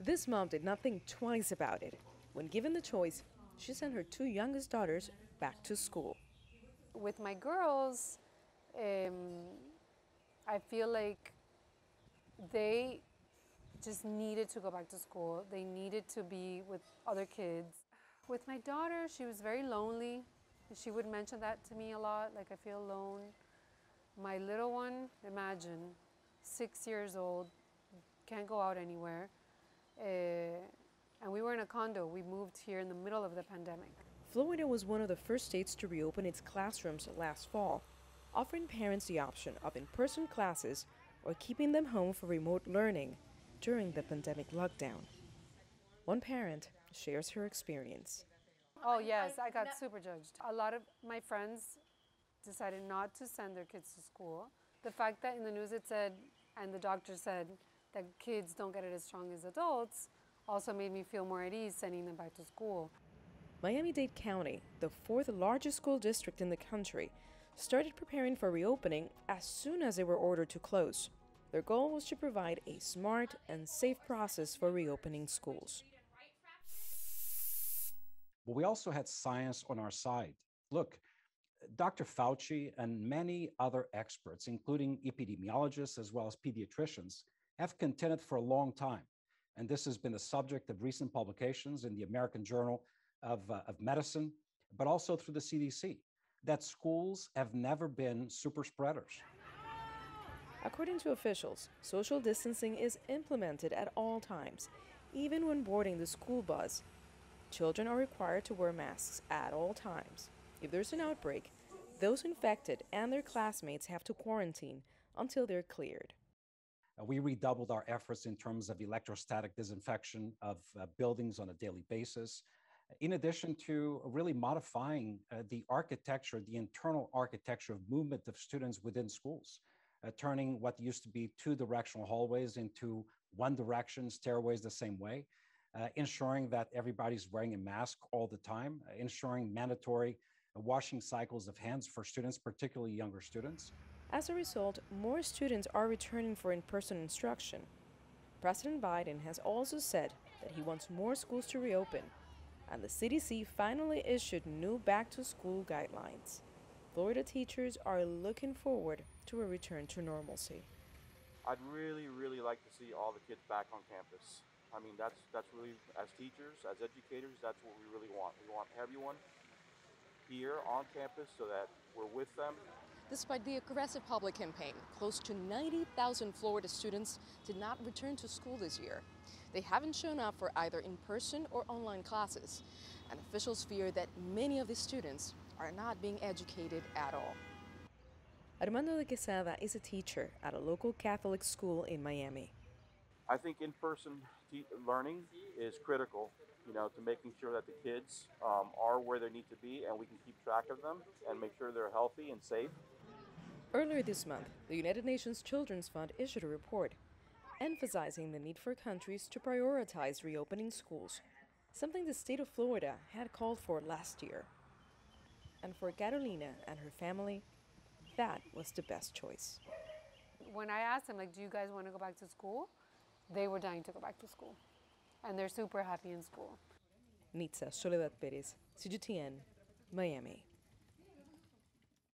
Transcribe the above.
This mom did not think twice about it. When given the choice, she sent her two youngest daughters back to school. With my girls, I feel like they just needed to go back to school. They needed to be with other kids. With my daughter, she was very lonely. She would mention that to me a lot, like I feel alone. My little one, imagine, 6 years old, can't go out anywhere. And we were in a condo. We moved here in the middle of the pandemic. Florida was one of the first states to reopen its classrooms last fall, offering parents the option of in-person classes or keeping them home for remote learning during the pandemic lockdown. One parent shares her experience. Oh yes, I got super judged. A lot of my friends decided not to send their kids to school. The fact that in the news it said, and the doctor said, that kids don't get it as strong as adults also made me feel more at ease sending them back to school. Miami-Dade County, the fourth largest school district in the country, started preparing for reopening as soon as they were ordered to close. Their goal was to provide a smart and safe process for reopening schools. But we also had science on our side. Look, Dr. Fauci and many other experts, including epidemiologists as well as pediatricians, have contended for a long time. And this has been the subject of recent publications in the American Journal of Medicine, but also through the CDC, that schools have never been super spreaders. According to officials, social distancing is implemented at all times, even when boarding the school bus. Children are required to wear masks at all times. If there's an outbreak, those infected and their classmates have to quarantine until they're cleared. We redoubled our efforts in terms of electrostatic disinfection of buildings on a daily basis, in addition to really modifying the architecture, the internal architecture of movement of students within schools, turning what used to be two-directional hallways into one-direction stairways the same way, ensuring that everybody's wearing a mask all the time, ensuring mandatory washing cycles of hands for students, particularly younger students. As a result, more students are returning for in-person instruction. President Biden has also said that he wants more schools to reopen, and the CDC finally issued new back-to-school guidelines. Florida teachers are looking forward to a return to normalcy. I'd really like to see all the kids back on campus. I mean, that's really, as teachers, as educators, that's what we really want. We want everyone here on campus so that we're with them. Despite the aggressive public campaign, close to 90,000 Florida students did not return to school this year. They haven't shown up for either in-person or online classes, and officials fear that many of these students are not being educated at all. Armando de Quesada is a teacher at a local Catholic school in Miami. I think in-person learning is critical, to making sure that the kids are where they need to be and we can keep track of them and make sure they're healthy and safe. Earlier this month, the United Nations Children's Fund issued a report emphasizing the need for countries to prioritize reopening schools, something the state of Florida had called for last year. And for Carolina and her family, that was the best choice. When I asked them, do you guys want to go back to school? They were dying to go back to school. And they're super happy in school. Nitza, Soledad, Perez, CGTN, Miami.